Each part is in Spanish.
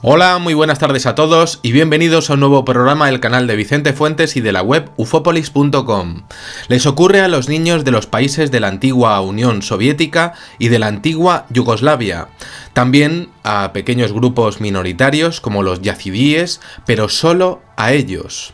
Hola, muy buenas tardes a todos y bienvenidos a un nuevo programa del canal de Vicente Fuentes y de la web ufopolis.com. Les ocurre a los niños de los países de la antigua Unión Soviética y de la antigua Yugoslavia. También a pequeños grupos minoritarios como los yazidíes, pero solo a ellos.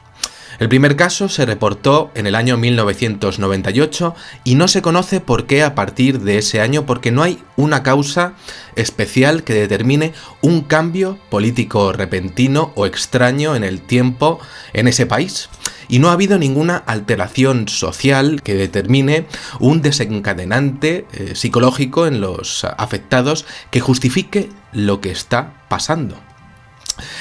El primer caso se reportó en el año 1998 y no se conoce por qué a partir de ese año, porque no hay una causa especial que determine un cambio político repentino o extraño en el tiempo en ese país. Y no ha habido ninguna alteración social que determine un desencadenante psicológico en los afectados que justifique lo que está pasando.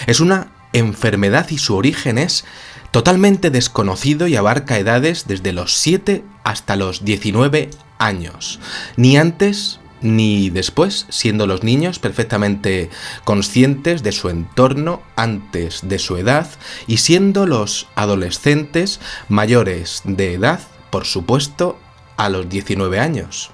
Es una enfermedad y su origen es totalmente desconocido y abarca edades desde los 7 hasta los 19 años. Ni antes ni después, siendo los niños perfectamente conscientes de su entorno antes de su edad y siendo los adolescentes mayores de edad, por supuesto, a los 19 años.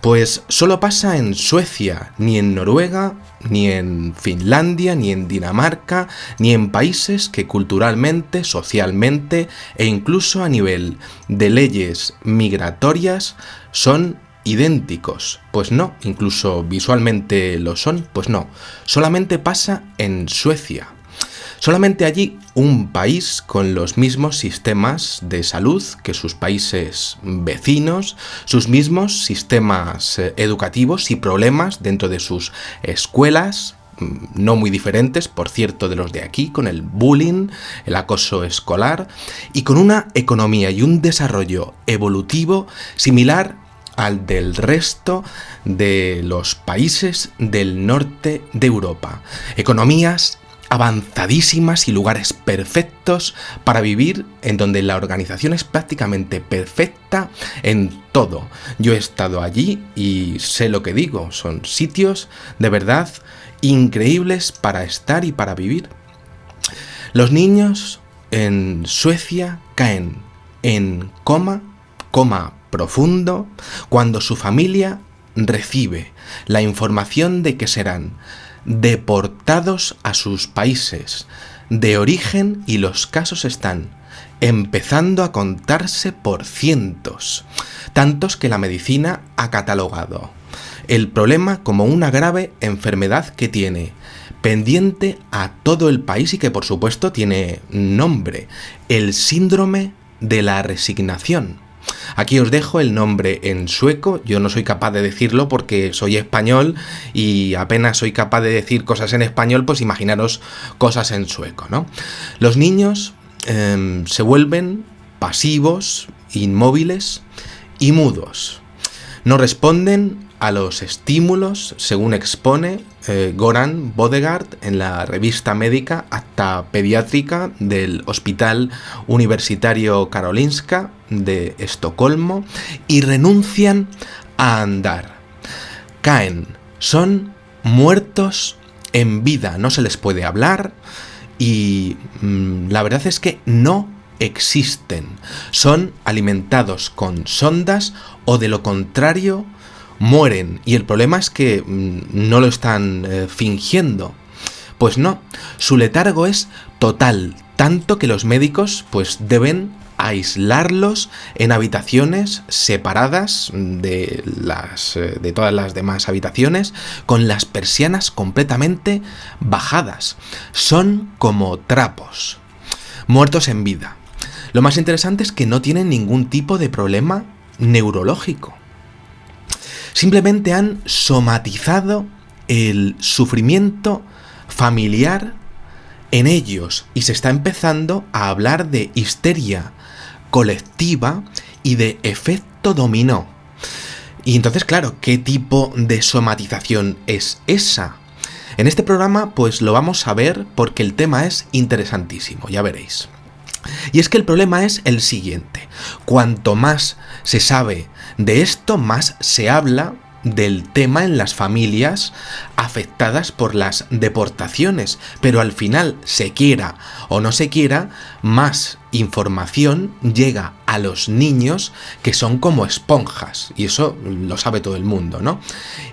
Pues solo pasa en Suecia, ni en Noruega, ni en Finlandia, ni en Dinamarca, ni en países que culturalmente, socialmente e incluso a nivel de leyes migratorias son idénticos. Pues no, incluso visualmente lo son, pues no. Solamente pasa en Suecia. Solamente allí un país con los mismos sistemas de salud que sus países vecinos, sus mismos sistemas educativos y problemas dentro de sus escuelas, no muy diferentes, por cierto, de los de aquí, con el bullying, el acoso escolar, y con una economía y un desarrollo evolutivo similar al del resto de los países del norte de Europa. Economías avanzadísimas y lugares perfectos para vivir, en donde la organización es prácticamente perfecta en todo. Yo he estado allí y sé lo que digo, son sitios de verdad increíbles para estar y para vivir. Los niños en Suecia caen en coma profundo, cuando su familia recibe la información de que serán deportados a sus países de origen, y los casos están empezando a contarse por cientos, tantos que la medicina ha catalogado el problema como una grave enfermedad que tiene pendiente a todo el país y que por supuesto tiene nombre: el síndrome de la resignación. Aquí os dejo el nombre en sueco. Yo no soy capaz de decirlo porque soy español y apenas soy capaz de decir cosas en español, pues imaginaros cosas en sueco, ¿no? Los niños se vuelven pasivos, inmóviles y mudos. No responden a los estímulos, según expone Goran Bodegaard en la revista médica Acta Pediátrica del Hospital Universitario Karolinska de Estocolmo, y renuncian a andar. Caen, son muertos en vida, no se les puede hablar y la verdad es que no existen. Son alimentados con sondas o de lo contrario mueren, y el problema es que no lo están fingiendo. Pues no, su letargo es total, tanto que los médicos pues deben aislarlos en habitaciones separadas de todas las demás habitaciones, con las persianas completamente bajadas. Son como trapos, muertos en vida. Lo más interesante es que no tienen ningún tipo de problema neurológico. Simplemente han somatizado el sufrimiento familiar en ellos y se está empezando a hablar de histeria colectiva y de efecto dominó. Y entonces, claro, ¿qué tipo de somatización es esa? En este programa pues lo vamos a ver porque el tema es interesantísimo, ya veréis. Y es que el problema es el siguiente: cuanto más se sabe de esto, más se habla del tema en las familias afectadas por las deportaciones, pero al final, se quiera o no se quiera, más información llega a los niños, que son como esponjas, y eso lo sabe todo el mundo, ¿no?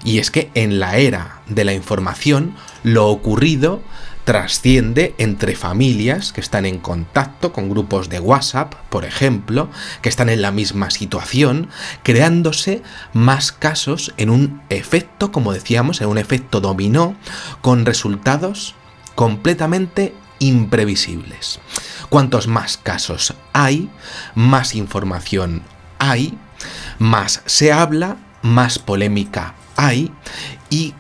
Y es que en la era de la información, lo ocurrido trasciende entre familias que están en contacto con grupos de WhatsApp, por ejemplo, que están en la misma situación, creándose más casos en un efecto, como decíamos, en un efecto dominó, con resultados completamente imprevisibles. Cuantos más casos hay, más información hay, más se habla, más polémica hay, y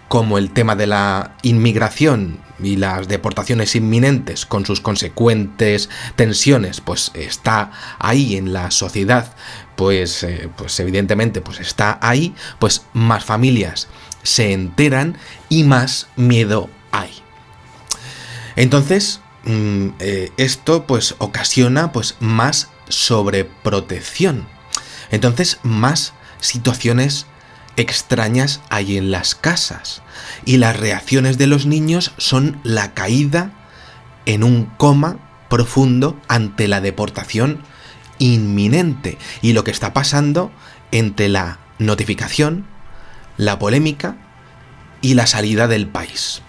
como el tema de la inmigración y las deportaciones inminentes con sus consecuentes tensiones pues está ahí en la sociedad, pues evidentemente pues está ahí, pues más familias se enteran y más miedo hay. Entonces esto pues ocasiona pues más sobreprotección, entonces más situaciones extrañas hay en las casas, y las reacciones de los niños son la caída en un coma profundo ante la deportación inminente y lo que está pasando entre la notificación, la polémica y la salida del país.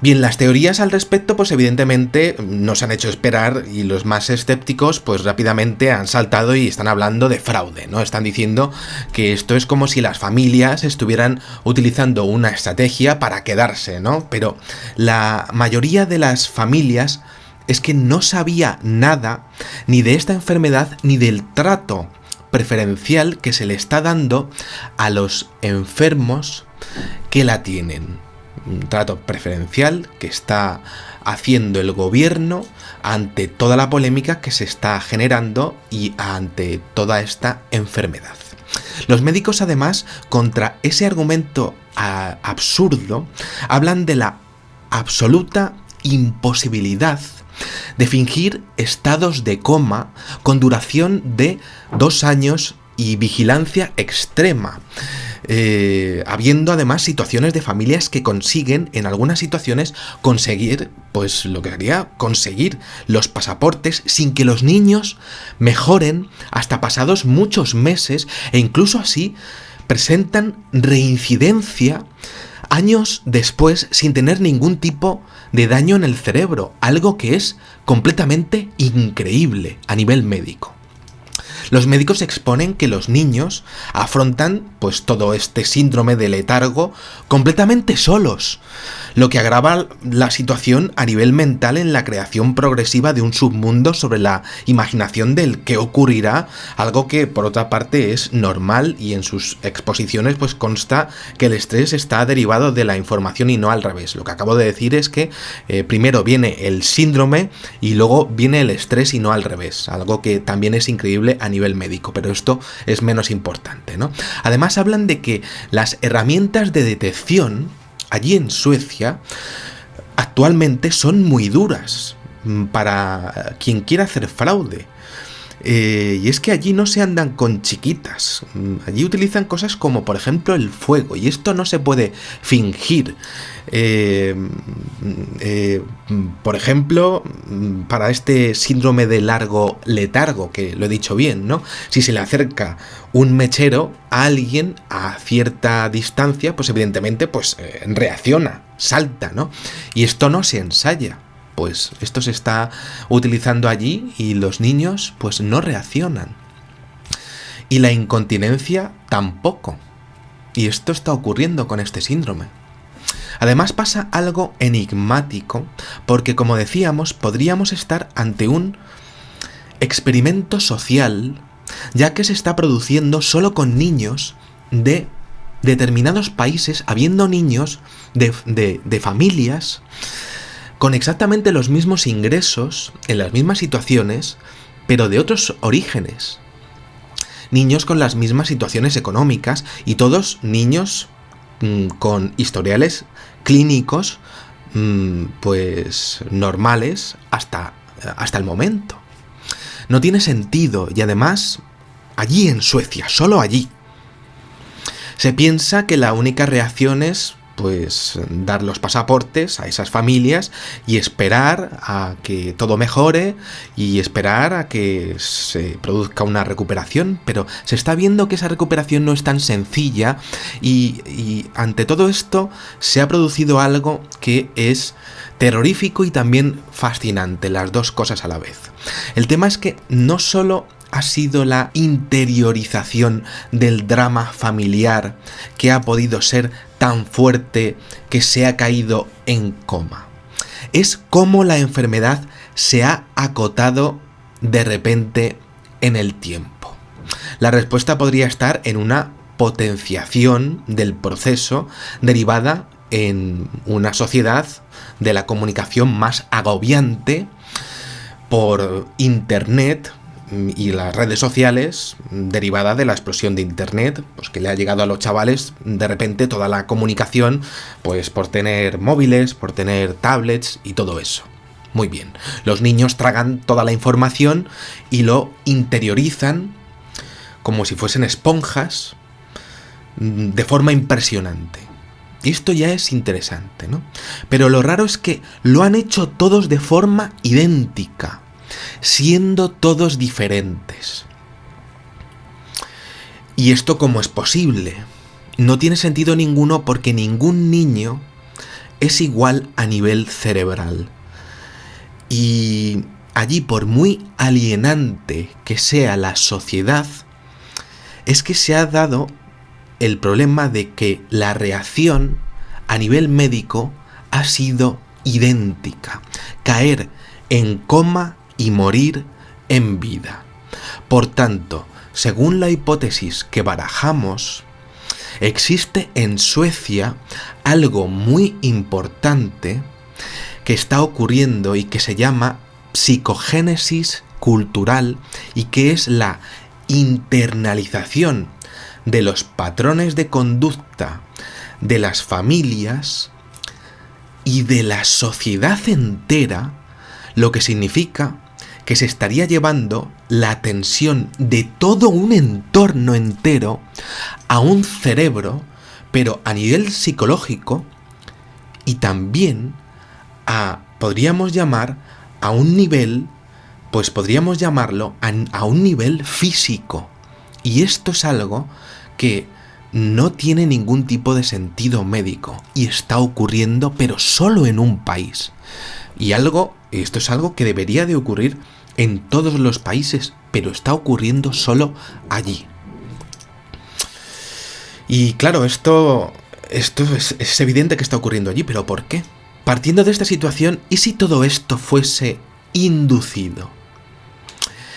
Bien, las teorías al respecto pues evidentemente nos han hecho esperar, y los más escépticos pues rápidamente han saltado y están hablando de fraude, ¿no? Están diciendo que esto es como si las familias estuvieran utilizando una estrategia para quedarse, ¿no? Pero la mayoría de las familias es que no sabía nada ni de esta enfermedad ni del trato preferencial que se le está dando a los enfermos que la tienen. Un trato preferencial que está haciendo el gobierno ante toda la polémica que se está generando y ante toda esta enfermedad. Los médicos, además, contra ese argumento absurdo, hablan de la absoluta imposibilidad de fingir estados de coma con duración de 2 años y vigilancia extrema. Habiendo además situaciones de familias que consiguen en algunas situaciones conseguir, pues lo que haría, conseguir los pasaportes sin que los niños mejoren hasta pasados muchos meses, e incluso así presentan reincidencia años después sin tener ningún tipo de daño en el cerebro, algo que es completamente increíble a nivel médico. Los médicos exponen que los niños afrontan pues todo este síndrome de letargo completamente solos, lo que agrava la situación a nivel mental en la creación progresiva de un submundo sobre la imaginación del que ocurrirá, algo que por otra parte es normal, y en sus exposiciones pues consta que el estrés está derivado de la información y no al revés. Lo que acabo de decir es que primero viene el síndrome y luego viene el estrés y no al revés, algo que también es increíble a nivel médico, pero esto es menos importante, ¿no? Además hablan de que las herramientas de detección allí en Suecia actualmente son muy duras para quien quiera hacer fraude. Y es que allí no se andan con chiquitas, allí utilizan cosas como por ejemplo el fuego, y esto no se puede fingir. Por ejemplo, para este síndrome de largo letargo, que lo he dicho bien, ¿no? Si se le acerca un mechero a alguien a cierta distancia, pues evidentemente pues reacciona, salta, ¿no? Y esto no se ensaya. Pues esto se está utilizando allí y los niños pues no reaccionan. Y la incontinencia tampoco. Y esto está ocurriendo con este síndrome. Además pasa algo enigmático, porque como decíamos, podríamos estar ante un experimento social, ya que se está produciendo solo con niños de determinados países, habiendo niños de familias con exactamente los mismos ingresos, en las mismas situaciones, pero de otros orígenes. Niños con las mismas situaciones económicas, y todos niños con historiales clínicos pues normales hasta el momento. No tiene sentido, y además allí en Suecia, solo allí, Se piensa que la única reacción es pues dar los pasaportes a esas familias y esperar a que todo mejore y esperar a que se produzca una recuperación, pero se está viendo que esa recuperación no es tan sencilla y ante todo esto se ha producido algo que es terrorífico y también fascinante, las dos cosas a la vez. El tema es que no solo ha sido la interiorización del drama familiar que ha podido ser tan fuerte que se ha caído en coma. Es como la enfermedad se ha acotado de repente en el tiempo. La respuesta podría estar en una potenciación del proceso derivada en una sociedad de la comunicación más agobiante por Internet y las redes sociales, derivada de la explosión de Internet, pues que le ha llegado a los chavales de repente toda la comunicación, pues por tener móviles, por tener tablets y todo eso. Muy bien, los niños tragan toda la información y lo interiorizan como si fuesen esponjas de forma impresionante. Y esto ya es interesante, ¿no? Pero lo raro es que lo han hecho todos de forma idéntica, siendo todos diferentes. ¿Y esto cómo es posible? No tiene sentido ninguno porque ningún niño es igual a nivel cerebral. Y allí, por muy alienante que sea la sociedad, es que se ha dado el problema de que la reacción a nivel médico ha sido idéntica. Caer en coma y morir en vida. Por tanto, según la hipótesis que barajamos, existe en Suecia algo muy importante que está ocurriendo y que se llama psicogénesis cultural y que es la internalización de los patrones de conducta de las familias y de la sociedad entera, lo que significa que se estaría llevando la atención de todo un entorno entero a un cerebro, pero a nivel psicológico y también podríamos llamar a un nivel, pues podríamos llamarlo a un nivel físico. Y esto es algo que no tiene ningún tipo de sentido médico y está ocurriendo, pero solo en un país. Y esto es algo que debería de ocurrir en todos los países, pero está ocurriendo solo allí. Y claro, esto es evidente que está ocurriendo allí, pero ¿por qué? Partiendo de esta situación, ¿y si todo esto fuese inducido?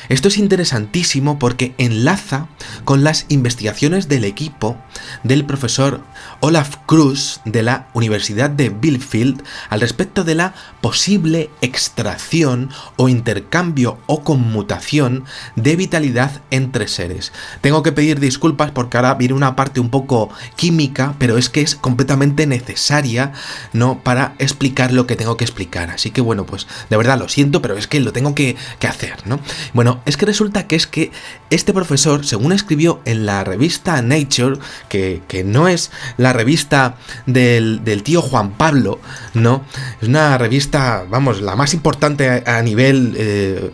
Esto es interesantísimo porque enlaza con las investigaciones del equipo del profesor Olaf Kruse de la Universidad de Bielefeld al respecto de la posible extracción o intercambio o conmutación de vitalidad entre seres. Tengo que pedir disculpas porque ahora viene una parte un poco química, pero es que es completamente necesaria, ¿no?, para explicar lo que tengo que explicar. Así que bueno, pues de verdad lo siento, pero es que lo tengo que hacer, ¿no? Bueno, es que resulta que este profesor, según escribió en la revista Nature, que no es la revista del tío Juan Pablo, ¿no? Es una revista, vamos, la más importante a nivel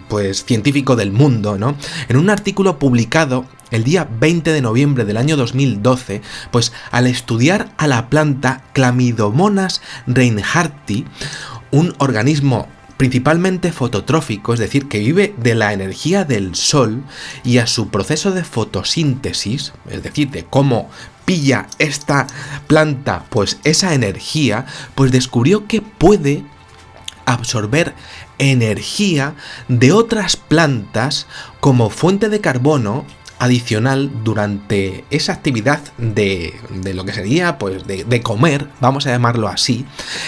pues científico del mundo, ¿no? En un artículo publicado el día 20 de noviembre del año 2012, pues al estudiar a la planta Chlamydomonas reinhardti, un organismo principalmente fototrófico, es decir, que vive de la energía del sol y a su proceso de fotosíntesis, es decir, de cómo pilla esta planta pues esa energía, pues descubrió que puede absorber energía de otras plantas como fuente de carbono adicional durante esa actividad de lo que sería pues de comer, vamos a llamarlo así,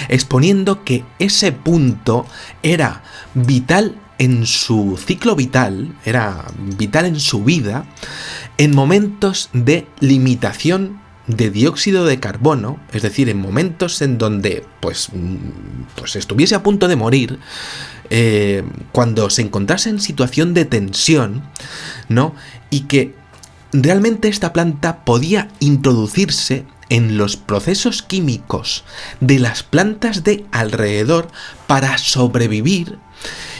exponiendo que ese punto era vital en su ciclo vital, era vital en su vida, en momentos de limitación de dióxido de carbono, es decir, en momentos en donde pues estuviese a punto de morir, cuando se encontrase en situación de tensión, ¿no? Y que realmente esta planta podía introducirse en los procesos químicos de las plantas de alrededor para sobrevivir,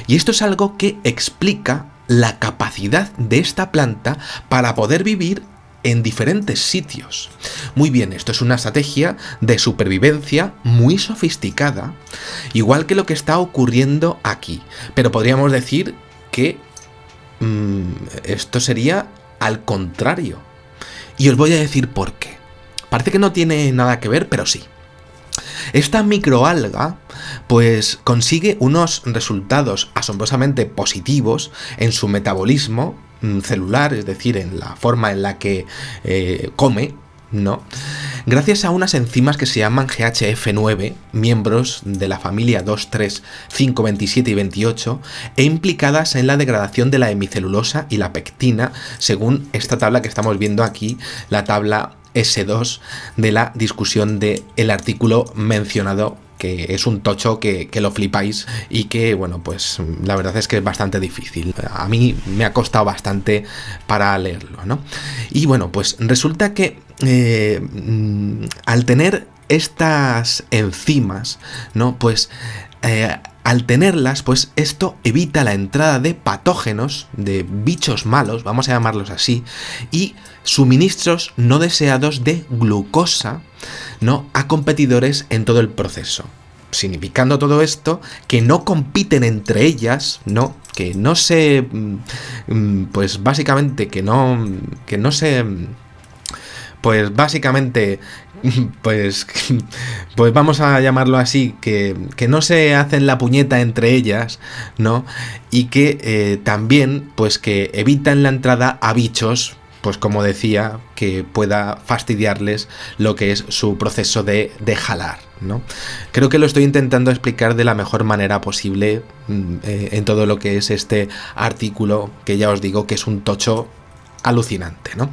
y esto es algo que explica la capacidad de esta planta para poder vivir en diferentes sitios. Muy bien, esto es una estrategia de supervivencia muy sofisticada, igual que lo que está ocurriendo aquí, pero podríamos decir que esto sería al contrario, y os voy a decir por qué. Parece que no tiene nada que ver, pero sí. Esta microalga pues consigue unos resultados asombrosamente positivos en su metabolismo celular, es decir, en la forma en la que come, ¿no? Gracias a unas enzimas que se llaman GHF9, miembros de la familia 2, 3, 5, 27 y 28, e implicadas en la degradación de la hemicelulosa y la pectina, según esta tabla que estamos viendo aquí, la tabla S2 de la discusión del artículo mencionado, que es un tocho que lo flipáis y que, bueno, pues la verdad es que es bastante difícil. A mí me ha costado bastante para leerlo, ¿no? Y bueno, pues resulta que al tener estas enzimas, ¿no? Pues al tenerlas, pues esto evita la entrada de patógenos, de bichos malos, vamos a llamarlos así, y suministros no deseados de glucosa, ¿no? A competidores en todo el proceso. Significando todo esto que no compiten entre ellas, ¿no? Que no se... pues básicamente que no se... pues básicamente... Pues vamos a llamarlo así, que no se hacen la puñeta entre ellas, ¿no? Y que también, pues que evitan la entrada a bichos, pues como decía, que pueda fastidiarles lo que es su proceso de jalar, ¿no? Creo que lo estoy intentando explicar de la mejor manera posible en todo lo que es este artículo, que ya os digo que es un tocho alucinante, ¿no?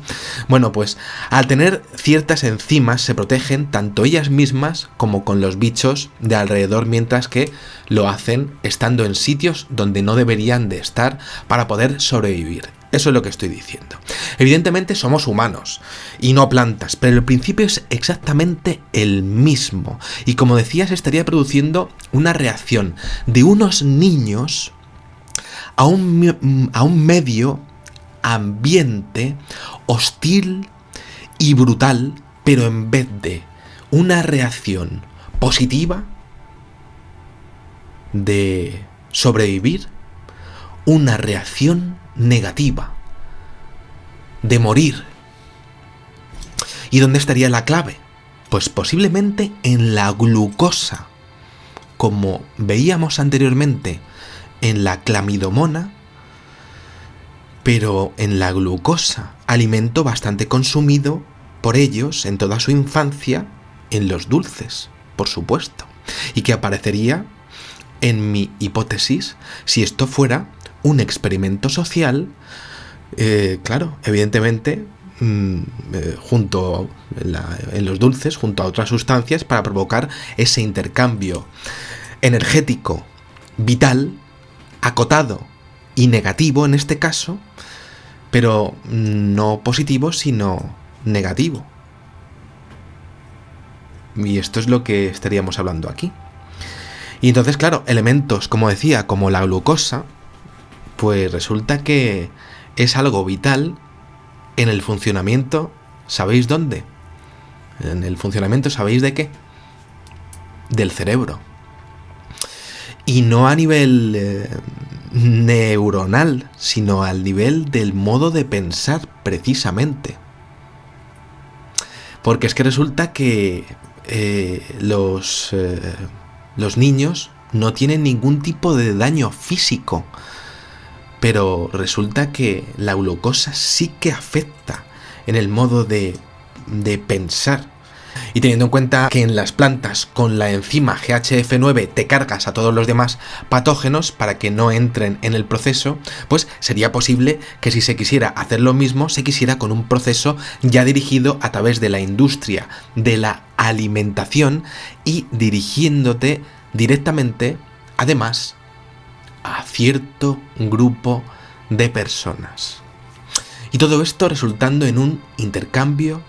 Bueno, pues al tener ciertas enzimas se protegen tanto ellas mismas como con los bichos de alrededor, mientras que lo hacen estando en sitios donde no deberían de estar para poder sobrevivir. Eso es lo que estoy diciendo. Evidentemente somos humanos y no plantas, pero el principio es exactamente el mismo. Y como decía, se estaría produciendo una reacción de unos niños a un medio ambiente hostil y brutal, pero en vez de una reacción positiva de sobrevivir, una reacción negativa de morir. ¿Y dónde estaría la clave? Pues posiblemente en la glucosa, como veíamos anteriormente en la clamidomona, pero en la glucosa, alimento bastante consumido por ellos en toda su infancia, en los dulces, por supuesto, y que aparecería, en mi hipótesis, si esto fuera un experimento social, claro, evidentemente, junto en los dulces, junto a otras sustancias, para provocar ese intercambio energético, vital, acotado y negativo en este caso, pero no positivo, sino negativo. Y esto es lo que estaríamos hablando aquí. Y entonces, claro, elementos, como decía, como la glucosa, pues resulta que es algo vital en el funcionamiento, ¿sabéis dónde? En el funcionamiento, ¿sabéis de qué? Del cerebro. Y no a nivel neuronal, sino al nivel del modo de pensar, precisamente. Porque es que resulta que los niños no tienen ningún tipo de daño físico, pero resulta que la glucosa sí que afecta en el modo de pensar. Y teniendo en cuenta que en las plantas con la enzima GHF9 te cargas a todos los demás patógenos para que no entren en el proceso, pues sería posible que si se quisiera hacer lo mismo, se quisiera con un proceso ya dirigido a través de la industria de la alimentación y dirigiéndote directamente, además, a cierto grupo de personas. Y todo esto resultando en un intercambio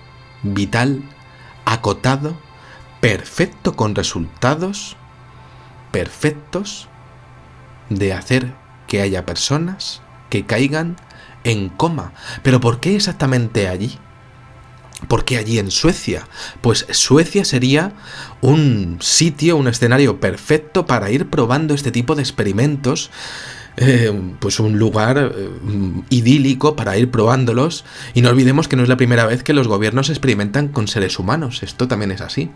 vital, acotado, perfecto, con resultados perfectos de hacer que haya personas que caigan en coma. ¿Pero por qué exactamente allí? ¿Por qué allí en Suecia? Pues Suecia sería un sitio, un escenario perfecto para ir probando este tipo de experimentos, pues un lugar idílico para ir probándolos. Y no olvidemos que no es la primera vez que los gobiernos experimentan con seres humanos, esto también es así.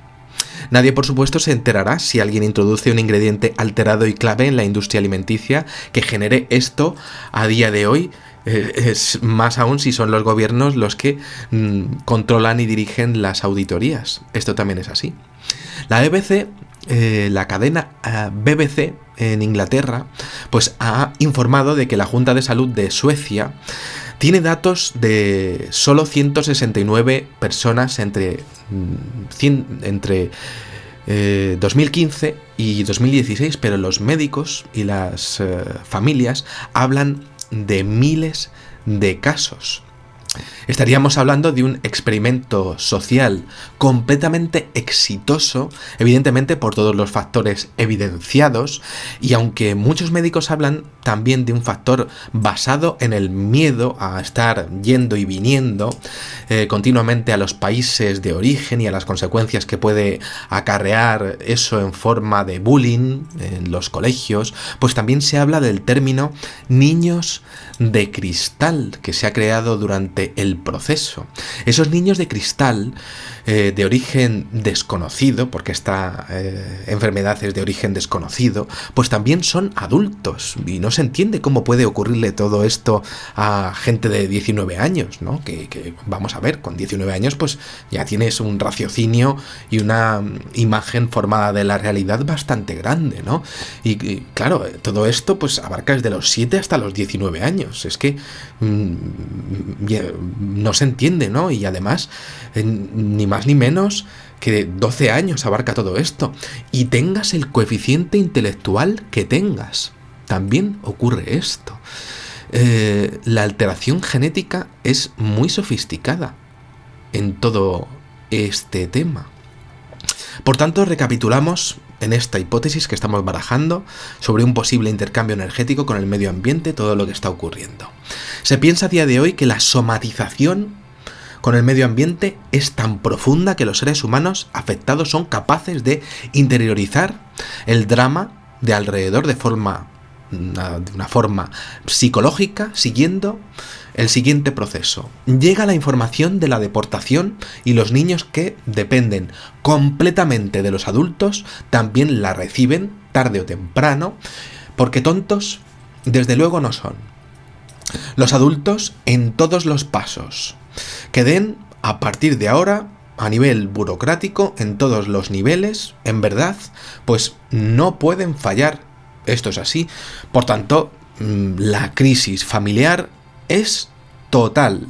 Nadie, por supuesto, se enterará si alguien introduce un ingrediente alterado y clave en la industria alimenticia que genere esto a día de hoy. Es más aún si son los gobiernos los que controlan y dirigen las auditorías. Esto también es así. La BBC, la cadena BBC en Inglaterra, pues ha informado de que la Junta de Salud de Suecia tiene datos de solo 169 personas entre 2015 y 2016, pero los médicos y las familias hablan de miles de casos. Estaríamos hablando de un experimento social completamente exitoso, evidentemente por todos los factores evidenciados, y aunque muchos médicos hablan también de un factor basado en el miedo a estar yendo y viniendo continuamente a los países de origen y a las consecuencias que puede acarrear eso en forma de bullying en los colegios, pues también se habla del término niños de cristal que se ha creado durante el proceso. Esos niños de cristal de origen desconocido, porque esta enfermedad es de origen desconocido, pues también son adultos y no se entiende cómo puede ocurrirle todo esto a gente de 19 años, ¿no? Que vamos a ver, con 19 años pues ya tienes un raciocinio y una imagen formada de la realidad bastante grande, ¿no? Y claro, todo esto pues abarca desde los 7 hasta los 19 años. Es que no se entiende, ¿no? Y además, ni más ni menos que 12 años abarca todo esto. Y tengas el coeficiente intelectual que tengas, también ocurre esto. La alteración genética es muy sofisticada en todo este tema. Por tanto, recapitulamos en esta hipótesis que estamos barajando sobre un posible intercambio energético con el medio ambiente, todo lo que está ocurriendo. Se piensa a día de hoy que la somatización con el medio ambiente es tan profunda que los seres humanos afectados son capaces de interiorizar el drama de alrededor de una forma psicológica, siguiendo el siguiente proceso. Llega la información de la deportación y los niños que dependen completamente de los adultos también la reciben tarde o temprano, porque tontos desde luego no son. Los adultos en todos los pasos que den a partir de ahora a nivel burocrático, en todos los niveles, en verdad, pues no pueden fallar. Esto es así. Por tanto, la crisis familiar es total.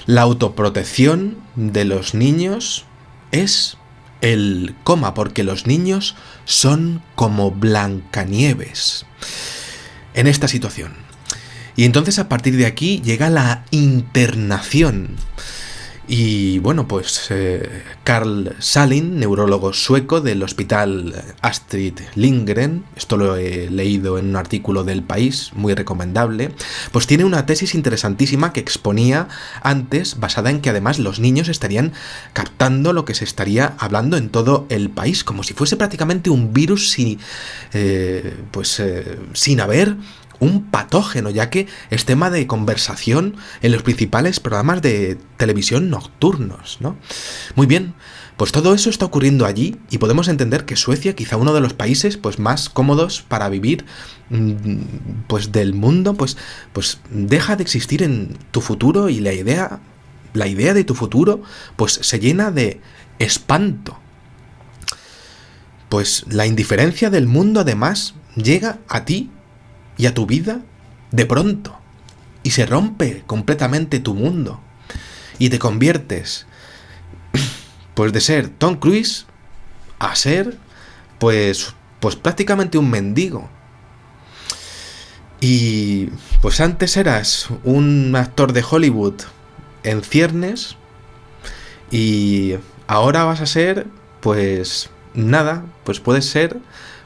La autoprotección de los niños es el coma, porque los niños son como Blancanieves en esta situación. Y entonces a partir de aquí llega la internación. Y bueno, pues Carl Salin, neurólogo sueco del Hospital Astrid Lindgren, esto lo he leído en un artículo del País, muy recomendable, pues tiene una tesis interesantísima que exponía antes, basada en que además los niños estarían captando lo que se estaría hablando en todo el país, como si fuese prácticamente un virus sin haber un patógeno, ya que es tema de conversación en los principales programas de televisión nocturnos, ¿no? Muy bien, pues todo eso está ocurriendo allí y podemos entender que Suecia, quizá uno de los países pues más cómodos para vivir pues del mundo, pues deja de existir en tu futuro y la idea de tu futuro pues se llena de espanto. Pues la indiferencia del mundo además llega a ti y a tu vida de pronto, y se rompe completamente tu mundo, y te conviertes, pues de ser Tom Cruise a ser, pues prácticamente un mendigo. Y pues antes eras un actor de Hollywood en ciernes y ahora vas a ser, pues nada, pues puedes ser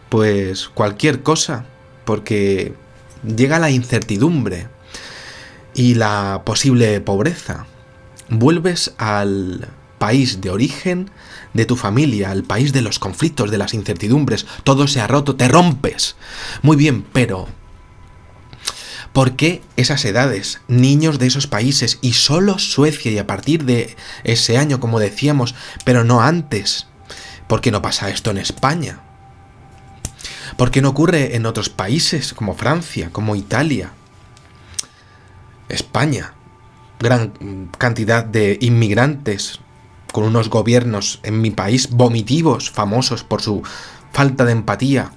pues cualquier cosa, porque llega la incertidumbre y la posible pobreza. Vuelves al país de origen de tu familia, al país de los conflictos, de las incertidumbres, todo se ha roto, te rompes. Muy bien, pero ¿por qué esas edades, niños de esos países y solo Suecia y a partir de ese año, como decíamos, pero no antes? ¿Por qué no pasa esto en España? ¿Por qué no ocurre en otros países como Francia, como Italia? España, gran cantidad de inmigrantes con unos gobiernos en mi país vomitivos, famosos por su falta de empatía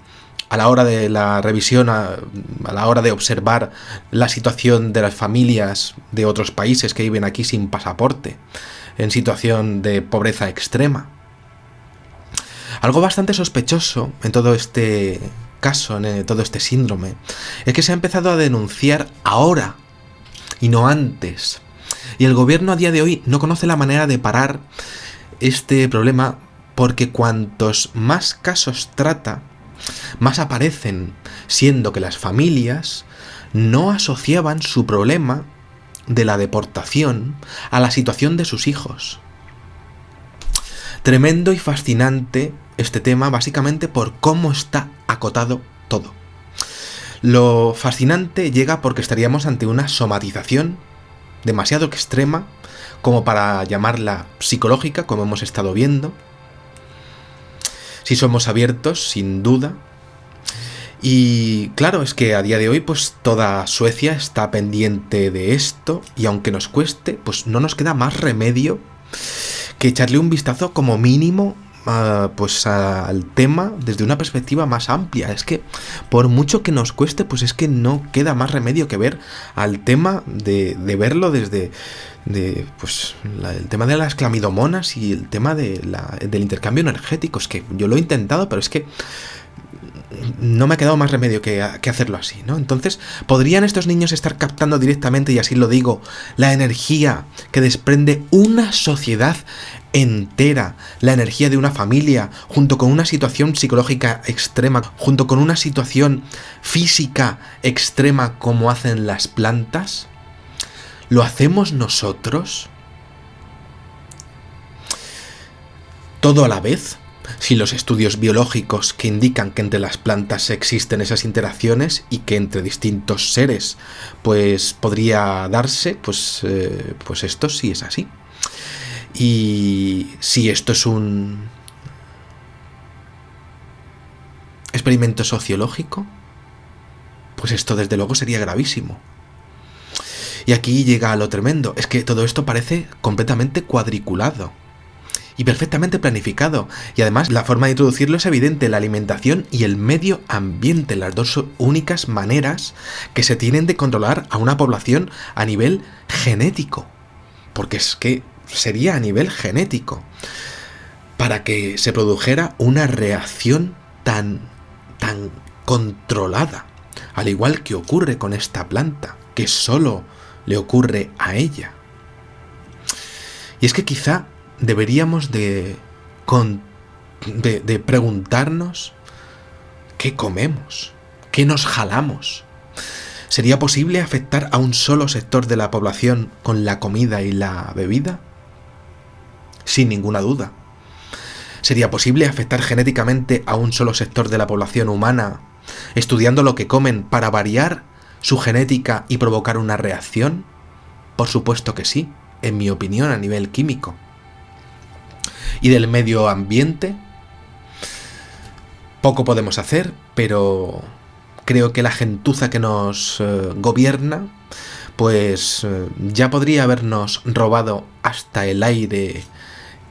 a la hora de la revisión, a la hora de observar la situación de las familias de otros países que viven aquí sin pasaporte, en situación de pobreza extrema. Algo bastante sospechoso en todo este caso, en todo este síndrome, es que se ha empezado a denunciar ahora y no antes. Y el gobierno a día de hoy no conoce la manera de parar este problema, porque cuantos más casos trata, más aparecen, siendo que las familias no asociaban su problema de la deportación a la situación de sus hijos. Tremendo y fascinante este tema, básicamente por cómo está acotado todo. Lo fascinante llega porque estaríamos ante una somatización demasiado extrema como para llamarla psicológica, como hemos estado viendo. Si somos abiertos, sin duda. Y claro, es que a día de hoy pues toda Suecia está pendiente de esto y aunque nos cueste, pues no nos queda más remedio que echarle un vistazo como mínimo pues al tema desde una perspectiva más amplia. Es que por mucho que nos cueste, pues es que no queda más remedio que ver al tema de verlo desde el tema de las clamidomonas y el tema del intercambio energético. Es que yo lo he intentado, pero es que no me ha quedado más remedio que hacerlo así, ¿no? Entonces, ¿podrían estos niños estar captando directamente, y así lo digo, la energía que desprende una sociedad entera, la energía de una familia, junto con una situación psicológica extrema, junto con una situación física extrema como hacen las plantas? ¿Lo hacemos nosotros? ¿Todo a la vez? Si los estudios biológicos que indican que entre las plantas existen esas interacciones y que entre distintos seres pues podría darse, pues esto sí es así. Y si esto es un experimento sociológico, pues esto desde luego sería gravísimo. Y aquí llega lo tremendo, es que todo esto parece completamente cuadriculado y perfectamente planificado, y además la forma de introducirlo es evidente: la alimentación y el medio ambiente, las dos únicas maneras que se tienen de controlar a una población a nivel genético, porque es que sería a nivel genético, para que se produjera una reacción tan controlada, al igual que ocurre con esta planta, que solo le ocurre a ella. Y es que quizá deberíamos de preguntarnos qué comemos, qué nos jalamos. ¿Sería posible afectar a un solo sector de la población con la comida y la bebida? Sin ninguna duda. ¿Sería posible afectar genéticamente a un solo sector de la población humana, estudiando lo que comen para variar su genética y provocar una reacción? Por supuesto que sí, en mi opinión, a nivel químico. Y del medio ambiente, poco podemos hacer, pero creo que la gentuza que nos gobierna, pues ya podría habernos robado hasta el aire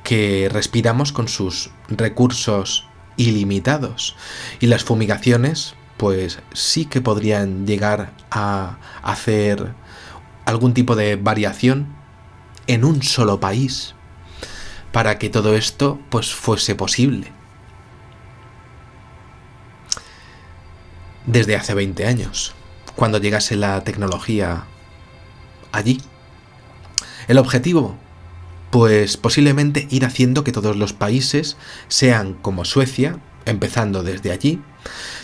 que respiramos con sus recursos ilimitados. Y las fumigaciones, pues sí que podrían llegar a hacer algún tipo de variación en un solo país, para que todo esto pues fuese posible. Desde hace 20 años, cuando llegase la tecnología allí. El objetivo, pues posiblemente ir haciendo que todos los países sean como Suecia, empezando desde allí,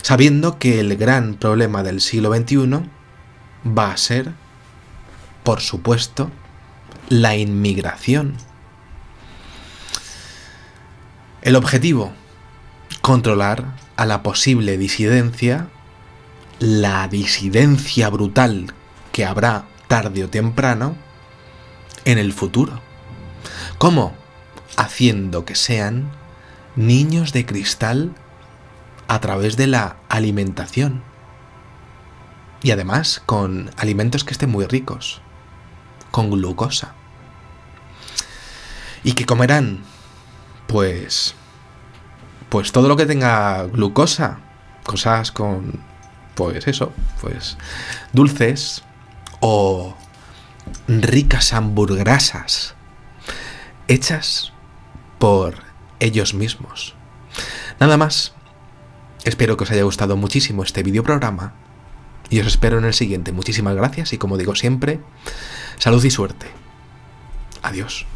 sabiendo que el gran problema del siglo XXI va a ser, por supuesto, la inmigración. El objetivo, controlar a la posible disidencia, la disidencia brutal que habrá tarde o temprano en el futuro. ¿Cómo? Haciendo que sean niños de cristal a través de la alimentación. Y además con alimentos que estén muy ricos, con glucosa. ¿Y que comerán? Pues todo lo que tenga glucosa. Cosas con, dulces o ricas hamburguesas hechas por ellos mismos. Nada más. Espero que os haya gustado muchísimo este videoprograma y os espero en el siguiente. Muchísimas gracias y, como digo siempre, salud y suerte. Adiós.